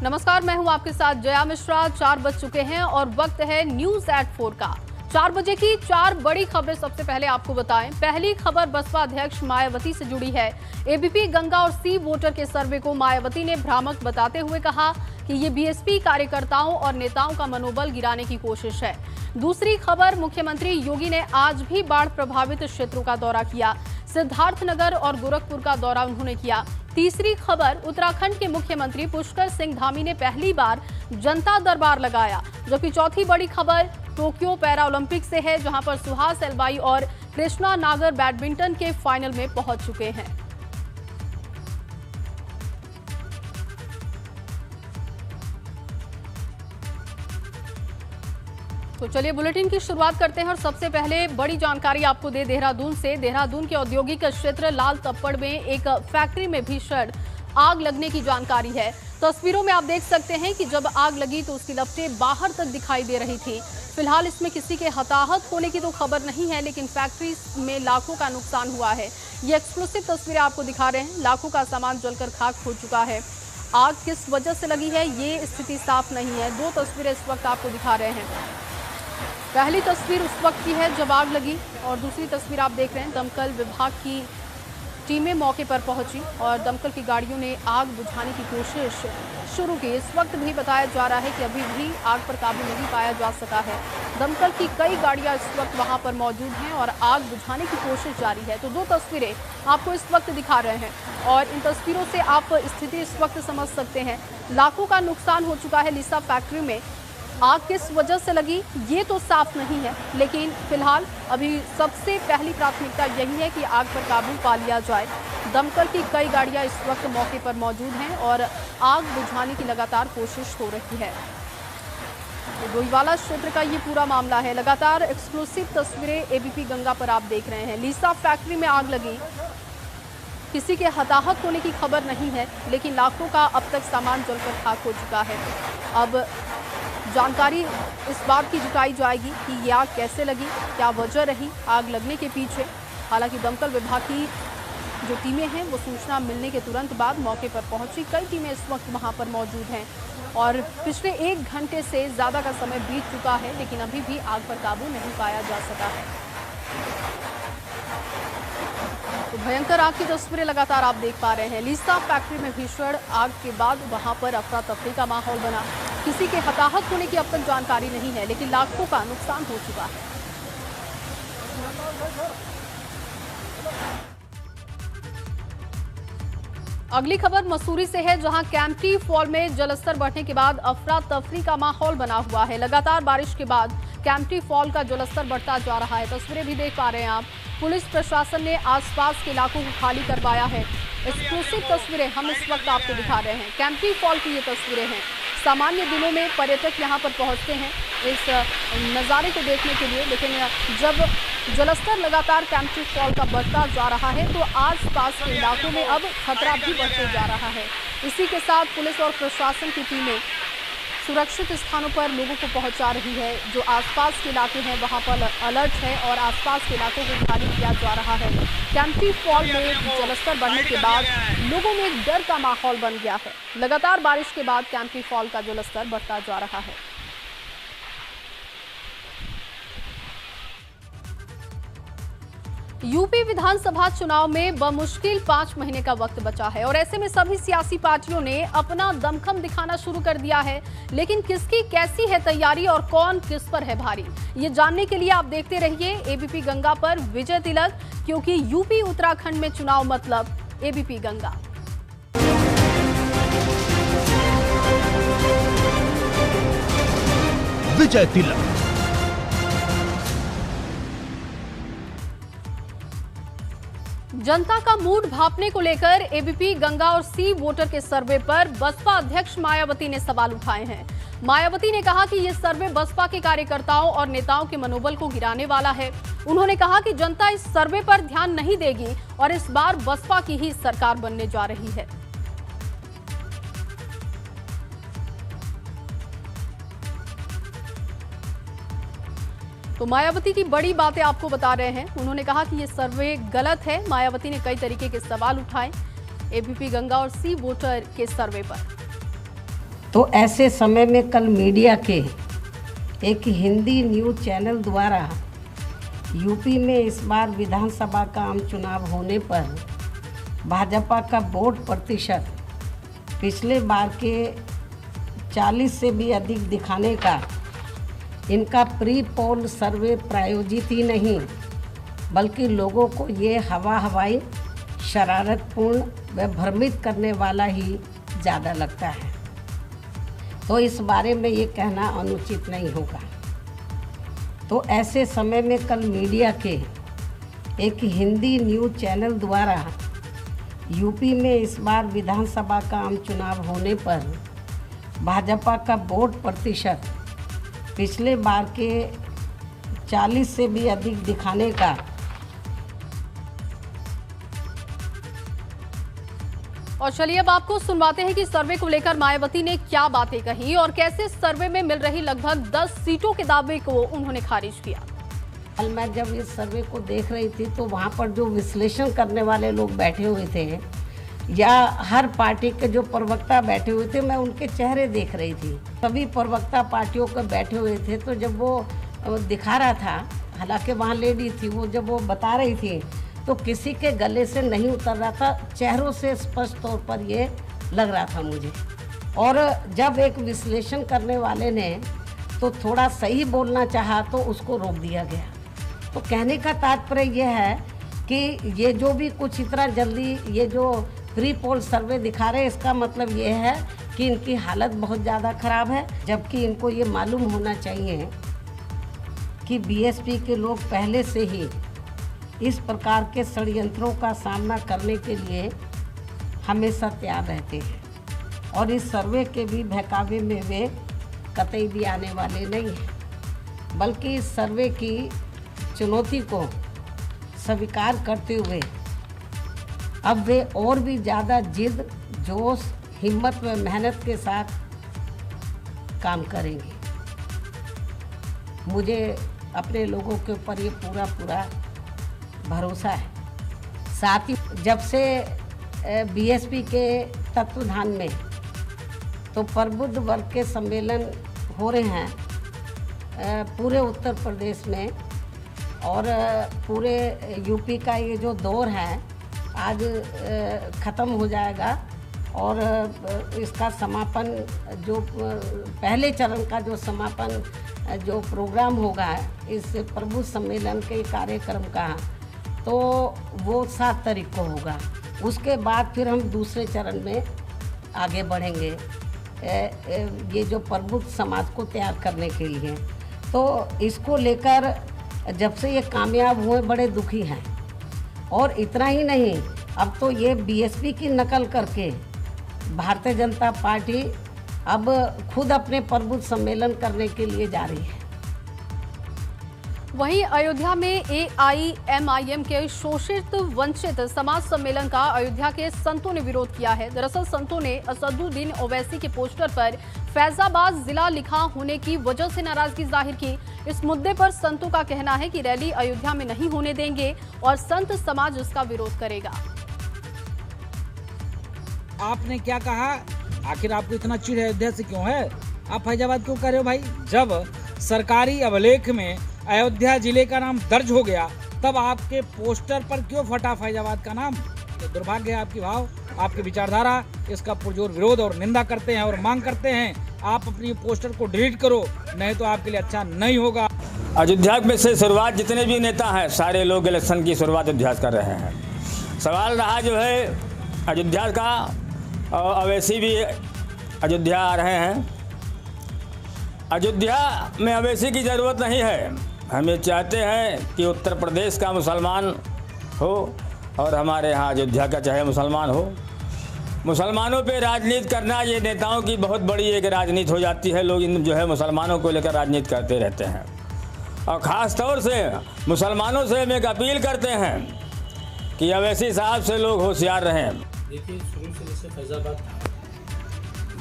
नमस्कार, मैं हूं आपके साथ जया मिश्रा। 4 बज चुके हैं और वक्त है न्यूज एट 4 का। 4 बजे की 4 बड़ी खबरें सबसे पहले आपको बताएं। पहली खबर बसपा अध्यक्ष मायावती से जुड़ी है। एबीपी गंगा और सी वोटर के सर्वे को मायावती ने भ्रामक बताते हुए कहा कि ये बीएसपी कार्यकर्ताओं और नेताओं का मनोबल गिराने की कोशिश है। दूसरी खबर, मुख्यमंत्री योगी ने आज भी बाढ़ प्रभावित क्षेत्रों का दौरा किया। सिद्धार्थनगर और गोरखपुर का दौरा उन्होंने किया। तीसरी खबर, उत्तराखंड के मुख्यमंत्री पुष्कर सिंह धामी ने पहली बार जनता दरबार लगाया। जबकि चौथी बड़ी खबर टोक्यो पैरा ओलंपिक से है, जहां पर सुहास एलवाई और कृष्णा नागर बैडमिंटन के फाइनल में पहुंच चुके हैं। तो चलिए बुलेटिन की शुरुआत करते हैं और सबसे पहले बड़ी जानकारी आपको दे देहरादून से। देहरादून के औद्योगिक क्षेत्र लाल तप्पड़ में एक फैक्ट्री में भीषण आग लगने की जानकारी है। तस्वीरों में आप देख सकते हैं कि जब आग लगी तो उसकी लपटें बाहर तक दिखाई दे रही थी। फिलहाल इसमें किसी के हताहत होने की तो खबर नहीं है, लेकिन फैक्ट्री में लाखों का नुकसान हुआ है। ये एक्सक्लूसिव तस्वीरें आपको दिखा रहे हैं। लाखों का सामान जलकर खाक हो चुका है। आग किस वजह से लगी है ये स्थिति साफ नहीं है। 2 तस्वीरें इस वक्त आपको दिखा रहे हैं। पहली तस्वीर उस वक्त की है जब आग लगी और दूसरी तस्वीर आप देख रहे हैं। दमकल विभाग की टीमें मौके पर पहुंची और दमकल की गाड़ियों ने आग बुझाने की कोशिश शुरू की। इस वक्त भी बताया जा रहा है कि अभी भी आग पर काबू नहीं पाया जा सका है। दमकल की कई गाड़ियां इस वक्त वहां पर मौजूद हैं और आग बुझाने की कोशिश जारी है। तो 2 तस्वीरें आपको इस वक्त दिखा रहे हैं और इन तस्वीरों से आप स्थिति इस वक्त समझ सकते हैं। लाखों का नुकसान हो चुका है लीसा फैक्ट्री में। आग किस वजह से लगी ये तो साफ नहीं है, लेकिन फिलहाल अभी सबसे पहली प्राथमिकता यही है कि आग पर काबू पा लिया जाए। दमकल की कई गाड़ियां इस वक्त मौके पर मौजूद हैं और आग बुझाने की लगातार कोशिश हो रही है। डोईवाला क्षेत्र का ये पूरा मामला है। लगातार एक्सक्लूसिव तस्वीरें एबीपी गंगा पर आप देख रहे हैं। लीसा फैक्ट्री में आग लगी, किसी के हताहत होने की खबर नहीं है, लेकिन लाखों का अब तक सामान जलकर खाक हो चुका है। अब जानकारी इस बात की जुटाई जाएगी कि ये आग कैसे लगी, क्या वजह रही आग लगने के पीछे। हालांकि दमकल विभाग की जो टीमें हैं वो सूचना मिलने के तुरंत बाद मौके पर पहुंची। कई टीमें इस वक्त वहां पर मौजूद हैं और पिछले 1 घंटे से ज़्यादा का समय बीत चुका है, लेकिन अभी भी आग पर काबू नहीं पाया जा सका है। तो भयंकर आग की तस्वीरें लगातार आप देख पा रहे हैं। लीसा फैक्ट्री में भीषण आग के बाद वहां पर अफरा तफरी का माहौल बना। किसी के हताहत होने की अब तक जानकारी नहीं है, लेकिन लाखों का नुकसान हो चुका है। अगली खबर मसूरी से है, जहां कैंपटी फॉल में जलस्तर बढ़ने के बाद अफरा तफरी का माहौल बना हुआ है। लगातार बारिश के बाद कैंपटी फॉल का जलस्तर बढ़ता जा रहा है। तस्वीरें भी देख पा रहे हैं आप। पुलिस प्रशासन ने आसपास के इलाकों को खाली करवाया है। एक्सक्लूसिव तस्वीरें हम इस वक्त आपको दिखा रहे हैं। कैंपटी फॉल की ये तस्वीरें हैं। सामान्य दिनों में पर्यटक यहाँ पर पहुँचते हैं इस नज़ारे को देखने के लिए, लेकिन जब जलस्तर लगातार कैंपटी फॉल का बढ़ता जा रहा है तो आसपास के इलाकों में अब खतरा भी बढ़ते जा रहा है। इसी के साथ पुलिस और प्रशासन की टीमें सुरक्षित स्थानों पर लोगों को पहुंचा रही है। जो आसपास के इलाके हैं वहां पर अलर्ट है और आसपास के इलाकों को खाली किया जा रहा है। कैंपटी फॉल में जलस्तर बढ़ने के बाद लोगों में एक डर का माहौल बन गया है। लगातार बारिश के बाद कैंपटी फॉल का जलस्तर बढ़ता जा रहा है। यूपी विधानसभा चुनाव में बमुश्किल 5 महीने का वक्त बचा है और ऐसे में सभी सियासी पार्टियों ने अपना दमखम दिखाना शुरू कर दिया है। लेकिन किसकी कैसी है तैयारी और कौन किस पर है भारी, ये जानने के लिए आप देखते रहिए एबीपी गंगा पर विजय तिलक, क्योंकि यूपी उत्तराखंड में चुनाव मतलब एबीपी गंगा। विजय तिलक। जनता का मूड भांपने को लेकर एबीपी गंगा और सी वोटर के सर्वे पर बसपा अध्यक्ष मायावती ने सवाल उठाए हैं। मायावती ने कहा कि यह सर्वे बसपा के कार्यकर्ताओं और नेताओं के मनोबल को गिराने वाला है। उन्होंने कहा कि जनता इस सर्वे पर ध्यान नहीं देगी और इस बार बसपा की ही सरकार बनने जा रही है। तो मायावती की बड़ी बातें आपको बता रहे हैं। उन्होंने कहा कि ये सर्वे गलत है। मायावती ने कई तरीके के सवाल उठाए एबीपी गंगा और सी वोटर के सर्वे पर। तो ऐसे समय में कल मीडिया के एक हिंदी न्यूज़ चैनल द्वारा यूपी में इस बार विधानसभा का आम चुनाव होने पर भाजपा का वोट प्रतिशत पिछले बार के 40 से भी अधिक दिखाने का इनका प्री पोल सर्वे प्रायोजित ही नहीं बल्कि लोगों को ये हवाई शरारतपूर्ण व भ्रमित करने वाला ही ज़्यादा लगता है। तो इस बारे में ये कहना अनुचित नहीं होगा। तो ऐसे समय में कल मीडिया के एक हिंदी न्यूज़ चैनल द्वारा यूपी में इस बार विधानसभा का आम चुनाव होने पर भाजपा का वोट प्रतिशत पिछले बार के 40 से भी अधिक दिखाने का और चलिए अब आपको सुनवाते हैं कि सर्वे को लेकर मायावती ने क्या बातें कही और कैसे सर्वे में मिल रही लगभग 10 सीटों के दावे को उन्होंने खारिज किया। कल मैं जब इस सर्वे को देख रही थी तो वहाँ पर जो विश्लेषण करने वाले लोग बैठे हुए थे या हर पार्टी के जो प्रवक्ता बैठे हुए थे, मैं उनके चेहरे देख रही थी। सभी प्रवक्ता पार्टियों के बैठे हुए थे, तो जब वो दिखा रहा था, हालांकि वहाँ लेडी थी, वो जब वो बता रही थी तो किसी के गले से नहीं उतर रहा था, चेहरों से स्पष्ट तौर पर ये लग रहा था मुझे। और जब एक विश्लेषण करने वाले ने तो थोड़ा सही बोलना चाहा तो उसको रोक दिया गया। तो कहने का तात्पर्य यह है कि ये जो भी कुछ इतना जल्दी ये जो प्री पोल सर्वे दिखा रहे हैं, इसका मतलब ये है कि इनकी हालत बहुत ज़्यादा ख़राब है, जबकि इनको ये मालूम होना चाहिए कि बीएसपी के लोग पहले से ही इस प्रकार के षड्यंत्रों का सामना करने के लिए हमेशा तैयार रहते हैं और इस सर्वे के भी बहकावे में वे कतई भी आने वाले नहीं हैं, बल्कि इस सर्वे की चुनौती को स्वीकार करते हुए अब वे और भी ज़्यादा जिद, जोश, हिम्मत व मेहनत के साथ काम करेंगे। मुझे अपने लोगों के ऊपर ये पूरा भरोसा है। साथ ही जब से बीएसपी के तत्वाधान में तो प्रबुद्ध वर्ग के सम्मेलन हो रहे हैं पूरे उत्तर प्रदेश में और पूरे यूपी का ये जो दौर है आज ख़त्म हो जाएगा और इसका समापन जो पहले चरण का जो समापन जो प्रोग्राम होगा इस प्रबुद्ध सम्मेलन के कार्यक्रम का, तो वो 7 तारीख को होगा। उसके बाद फिर हम दूसरे चरण में आगे बढ़ेंगे ये जो प्रबुद्ध समाज को तैयार करने के लिए। तो इसको लेकर जब से ये कामयाब हुए बड़े दुखी हैं। और इतना ही नहीं, अब तो ये बीएसपी की नकल करके भारतीय जनता पार्टी अब खुद अपने प्रबुद्ध सम्मेलन करने के लिए जा रही है। वहीं अयोध्या में एआईएमआईएम के शोषित वंचित समाज सम्मेलन का अयोध्या के संतों ने विरोध किया है। दरअसल संतों ने असदुद्दीन ओवैसी के पोस्टर पर फैजाबाद जिला लिखा होने की वजह से नाराजगी जाहिर की। इस मुद्दे पर संतों का कहना है कि रैली अयोध्या में नहीं होने देंगे और संत समाज इसका विरोध करेगा। आपने क्या कहा? आखिर आपको इतना चिढ़ अयोध्या से क्यों है? आप फैजाबाद क्यों कर रहे हो भाई? जब सरकारी अभिलेख में अयोध्या जिले का नाम दर्ज हो गया तब आपके पोस्टर पर क्यों फटा फैजाबाद का नाम? तो दुर्भाग्य है आपकी भाव, आपकी विचारधारा इसका पुरजोर विरोध और निंदा करते हैं और मांग करते हैं आप अपनी पोस्टर को डिलीट करो, नहीं तो आपके लिए अच्छा नहीं होगा। अयोध्या में से शुरुआत जितने भी नेता हैं सारे लोग इलेक्शन की शुरुआत अयोध्या कर रहे हैं। सवाल रहा जो है अयोध्या का, अवैसी भी अयोध्या आ रहे हैं। अयोध्या में अवैसी की ज़रूरत नहीं है। हम ये चाहते हैं कि उत्तर प्रदेश का मुसलमान हो और हमारे यहाँ अयोध्या का चाहे मुसलमान हो। मुसलमानों पे राजनीति करना ये नेताओं की बहुत बड़ी एक राजनीति हो जाती है। लोग इन जो है मुसलमानों को लेकर राजनीति करते रहते हैं और ख़ास तौर से मुसलमानों से हम एक अपील करते हैं कि अवैसी साहब से लोग होशियार रहें। देखिए, शुरू से जैसे फैजाबाद था,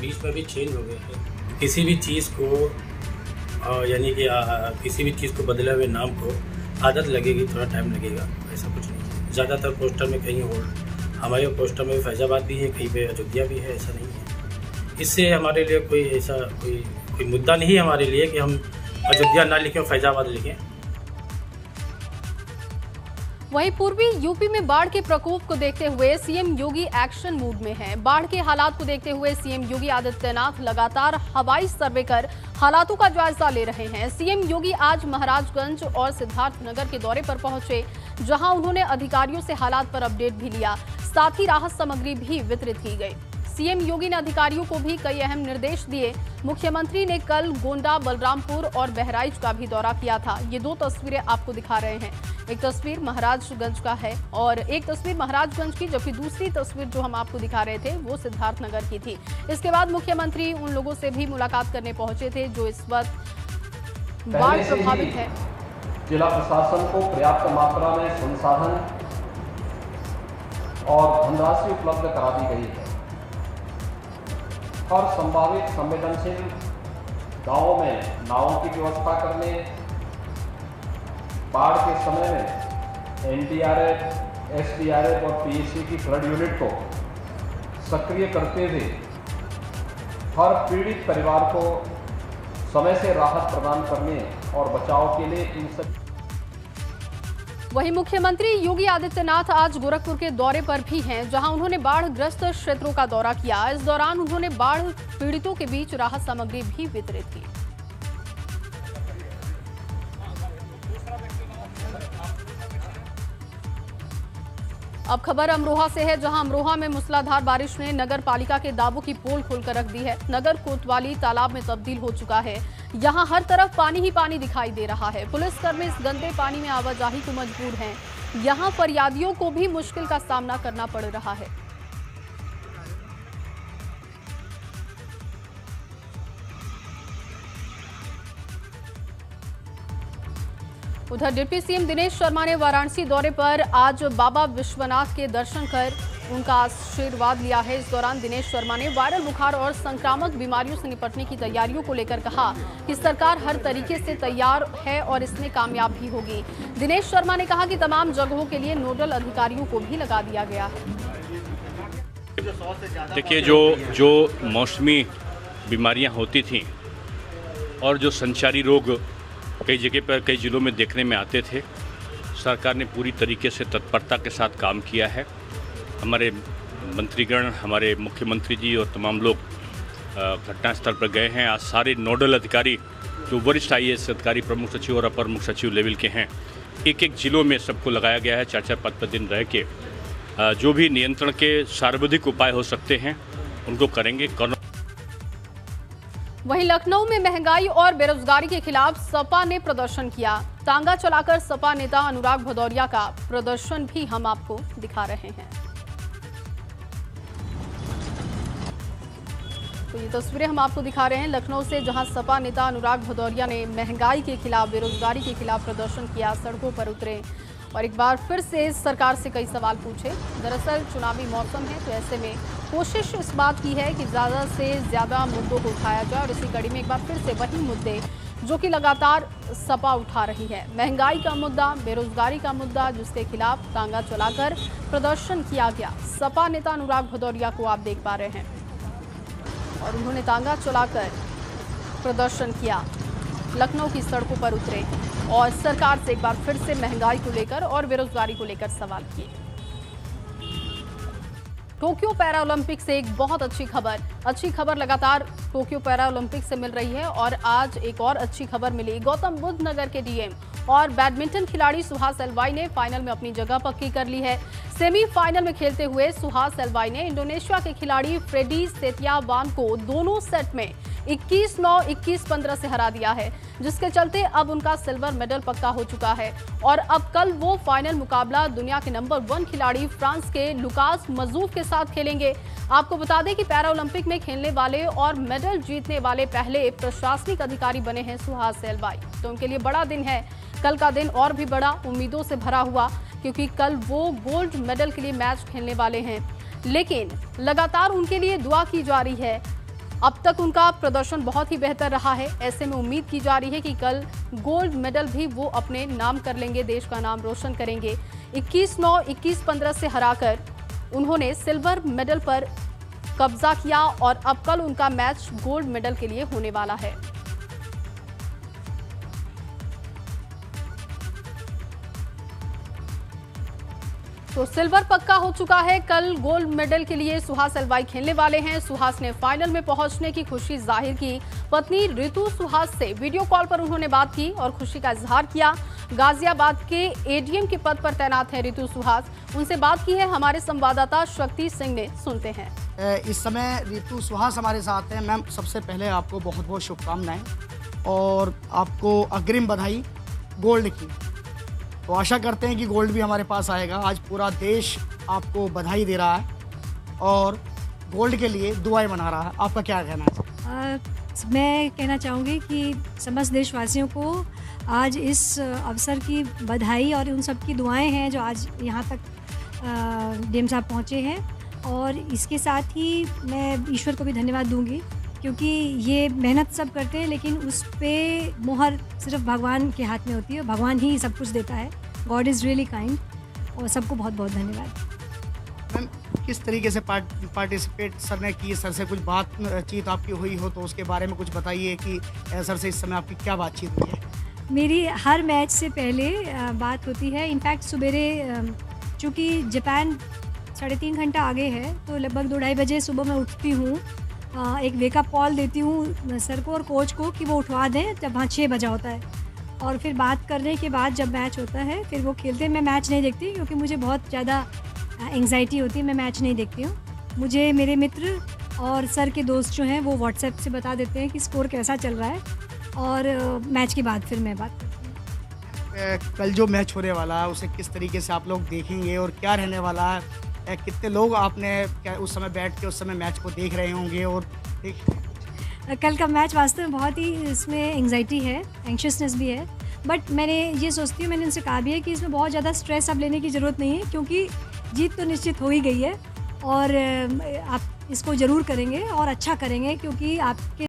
बीच में भी चेंज हो गया है। किसी भी चीज़ को यानी कि किसी भी चीज़ को बदले हुए नाम को आदत लगेगी, थोड़ा टाइम लगेगा, ऐसा कुछ नहीं। ज़्यादातर पोस्टर में कहीं और हमारे पोस्टर में फैजाबाद भी है, कहीं पे अयोध्या भी है, ऐसा नहीं है। इससे हमारे लिए कोई ऐसा कोई मुद्दा नहीं है हमारे लिए कि हम अयोध्या ना लिखें, फैजाबाद लिखें। वहीं पूर्वी यूपी में बाढ़ के प्रकोप को देखते हुए सीएम योगी एक्शन मूड में हैं। बाढ़ के हालात को देखते हुए सीएम योगी आदित्यनाथ लगातार हवाई सर्वे कर हालातों का जायजा ले रहे हैं। सीएम योगी आज महाराजगंज और सिद्धार्थनगर के दौरे पर पहुंचे, जहां उन्होंने अधिकारियों से हालात पर अपडेट भी लिया, साथ ही राहत सामग्री भी वितरित की गई। सीएम योगी ने अधिकारियों को भी कई अहम निर्देश दिए। मुख्यमंत्री ने कल गोंडा, बलरामपुर और बहराइच का भी दौरा किया था। ये दो तस्वीरें आपको दिखा रहे हैं, एक तस्वीर महाराजगंज का है और एक तस्वीर महाराजगंज की, जबकि दूसरी तस्वीर जो हम आपको दिखा रहे थे वो सिद्धार्थनगर की थी। इसके बाद मुख्यमंत्री उन लोगों से भी मुलाकात करने पहुंचे थे जो इस वक्त बाढ़ प्रभावित है। जिला प्रशासन को पर्याप्त मात्रा में संसाधन और धनराशि उपलब्ध करा दी गई है। हर संभावित संवेदनशील गांवों में नावों की व्यवस्था करने, बाढ़ के समय में एनडीआरएफ, एसडीआरएफ और पीएसी की फ्लड यूनिट को सक्रिय करते हुए हर पीड़ित परिवार को समय से राहत प्रदान करने और बचाव के लिए इन सब। वहीं मुख्यमंत्री योगी आदित्यनाथ आज गोरखपुर के दौरे पर भी हैं, जहां उन्होंने बाढ़ ग्रस्त क्षेत्रों का दौरा किया। इस दौरान उन्होंने बाढ़ पीड़ितों के बीच राहत सामग्री भी वितरित की। अब खबर अमरोहा से है, जहां अमरोहा में मूसलाधार बारिश ने नगर पालिका के दावों की पोल खोलकर रख दी है। नगर कोतवाली तालाब में तब्दील हो चुका है। यहां हर तरफ पानी ही पानी दिखाई दे रहा है। पुलिसकर्मी इस गंदे पानी में आवाजाही को मजबूर हैं। यहां फरियादियों को भी मुश्किल का सामना करना पड़ रहा है। उधर डिप्टी सीएम दिनेश शर्मा ने वाराणसी दौरे पर आज बाबा विश्वनाथ के दर्शन कर उनका आशीर्वाद लिया है। इस दौरान दिनेश शर्मा ने वायरल बुखार और संक्रामक बीमारियों से निपटने की तैयारियों को लेकर कहा कि सरकार हर तरीके से तैयार है और इसमें कामयाब भी होगी। दिनेश शर्मा ने कहा कि तमाम जगहों के लिए नोडल अधिकारियों को भी लगा दिया गया है। देखिए, जो मौसमी बीमारियां होती थीं और जो संचारी रोग कई जगह पर कई जिलों में देखने में आते थे, सरकार ने पूरी तरीके से तत्परता के साथ काम किया है। हमारे मंत्रीगण, हमारे मुख्यमंत्री जी और तमाम लोग घटनास्थल पर गए हैं। आज सारे नोडल अधिकारी जो वरिष्ठ IAS अधिकारी, प्रमुख सचिव और अपर मुख्य सचिव लेवल के हैं, एक एक जिलों में सबको लगाया गया है। 4-4 पद पर दिन रह के जो भी नियंत्रण के सर्वाधिक उपाय हो सकते हैं उनको करेंगे। वहीं लखनऊ में महंगाई और बेरोजगारी के खिलाफ सपा ने प्रदर्शन किया। टांगा चलाकर सपा नेता अनुराग भदौरिया का प्रदर्शन भी हम आपको दिखा रहे हैं। तो ये तस्वीरें हम आपको दिखा रहे हैं लखनऊ से, जहां सपा नेता अनुराग भदौरिया ने महंगाई के खिलाफ, बेरोजगारी के खिलाफ प्रदर्शन किया, सड़कों पर उतरे और एक बार फिर से सरकार से कई सवाल पूछे। दरअसल चुनावी मौसम है, तो ऐसे में कोशिश इस बात की है कि ज़्यादा से ज़्यादा मुद्दों को उठाया जाए और इसी कड़ी में एक बार फिर से वही मुद्दे जो कि लगातार सपा उठा रही है, महंगाई का मुद्दा, बेरोजगारी का मुद्दा, जिसके खिलाफ तांगा चलाकर प्रदर्शन किया गया। सपा नेता अनुराग भदौरिया को आप देख पा रहे हैं और उन्होंने तांगा चलाकर प्रदर्शन किया, लखनऊ की सड़कों पर उतरे और सरकार से एक बार फिर से महंगाई को लेकर और बेरोजगारी को लेकर सवाल किए। टोक्यो पैरालंपिक से एक बहुत अच्छी खबर लगातार टोक्यो पैरालंपिक से मिल रही है और आज एक और अच्छी खबर मिली। गौतम बुद्ध नगर के डीएम और बैडमिंटन खिलाड़ी सुहास एलवाई ने फाइनल में अपनी जगह पक्की कर ली है। सेमीफाइनल में खेलते हुए सुहास एलवाई ने इंडोनेशिया के खिलाड़ी फ्रेडी सेतियावान को दोनों सेट में 21-9, 21-15 से हरा दिया है, जिसके चलते अब उनका सिल्वर मेडल पक्का हो चुका है और अब कल वो फाइनल मुकाबला दुनिया के नंबर 1 खिलाड़ी फ्रांस के लुकास मजूफ के साथ खेलेंगे। आपको बता दें कि पैरालंपिक में खेलने वाले और मेडल जीतने वाले पहले प्रशासनिक अधिकारी बने हैं सुहास एलवाई, तो उनके लिए बड़ा दिन है। कल का दिन और भी बड़ा उम्मीदों से भरा हुआ, क्योंकि कल वो गोल्ड मेडल के लिए मैच खेलने वाले हैं, लेकिन लगातार उनके लिए दुआ की जा रही है। अब तक उनका प्रदर्शन बहुत ही बेहतर रहा है, ऐसे में उम्मीद की जा रही है कि कल गोल्ड मेडल भी वो अपने नाम कर लेंगे, देश का नाम रोशन करेंगे। 21-9, 21-15 से हराकर उन्होंने सिल्वर मेडल पर कब्जा किया और अब कल उनका मैच गोल्ड मेडल के लिए होने वाला है। तो सिल्वर पक्का हो चुका है। कल गोल्ड मेडल के लिए सुहास एलवाई खेलने वाले हैं। सुहास ने फाइनल में पहुंचने की खुशी जाहिर की। पत्नी रितु सुहास से वीडियो कॉल पर उन्होंने बात की और खुशी का इजहार किया। गाजियाबाद के एडीएम के पद पर तैनात है रितु सुहास। उनसे बात की है हमारे संवाददाता शक्ति सिंह ने, सुनते हैं। इस समय रितु सुहास हमारे साथ हैं। मैम, सबसे पहले आपको बहुत बहुत शुभकामनाएं और आपको अग्रिम बधाई गोल्ड की। तो आशा करते हैं कि गोल्ड भी हमारे पास आएगा। आज पूरा देश आपको बधाई दे रहा है और गोल्ड के लिए दुआएं मना रहा है। आपका क्या कहना है? मैं कहना चाहूँगी कि समस्त देशवासियों को आज इस अवसर की बधाई और उन सब की दुआएं हैं जो आज यहाँ तक डीएम साहब पहुँचे हैं। और इसके साथ ही मैं ईश्वर को भी धन्यवाद दूंगी, क्योंकि ये मेहनत सब करते हैं लेकिन उस पे मोहर सिर्फ भगवान के हाथ में होती है। भगवान ही सब कुछ देता है। God is really kind. और सबको बहुत बहुत धन्यवाद। मैम, किस तरीके से पार्टिसिपेट सर ने की? सर से कुछ बातचीत आपकी हुई हो तो उसके बारे में कुछ बताइए कि सर से इस समय आपकी क्या बातचीत हुई है? मेरी हर मैच से पहले बात होती है। इनफैक्ट सवेरे चूँकि जापान 3.5 घंटा आगे है तो लगभग 2-2:30 बजे सुबह मैं उठती हूँ। एक वेकअप कॉल देती हूँ सर को और कोच को कि वो उठवा दें जब वहाँ 6 बजा होता है। और फिर बात करने के बाद जब मैच होता है फिर वो खेलते हैं। मैं मैच नहीं देखती क्योंकि मुझे बहुत ज़्यादा एंग्जाइटी होती है। मैं मैच नहीं देखती हूँ। मुझे मेरे मित्र और सर के दोस्त जो हैं वो व्हाट्सएप से बता देते हैं कि स्कोर कैसा चल रहा है और मैच के बाद फिर मैं बात करती हूँ। कल जो मैच होने वाला है उसे किस तरीके से आप लोग देखेंगे और क्या रहने वाला है? कितने लोग आपने क्या उस समय बैठ के उस समय मैच को देख रहे होंगे? और कल का मैच वास्तव में बहुत ही इसमें एंग्जाइटी है, एंक्शसनेस भी है। बट मैंने ये सोचती हूँ, मैंने उनसे कहा भी है कि इसमें बहुत ज़्यादा स्ट्रेस अब लेने की ज़रूरत नहीं है, क्योंकि जीत तो निश्चित हो ही गई है और आप इसको ज़रूर करेंगे और अच्छा करेंगे, क्योंकि आपके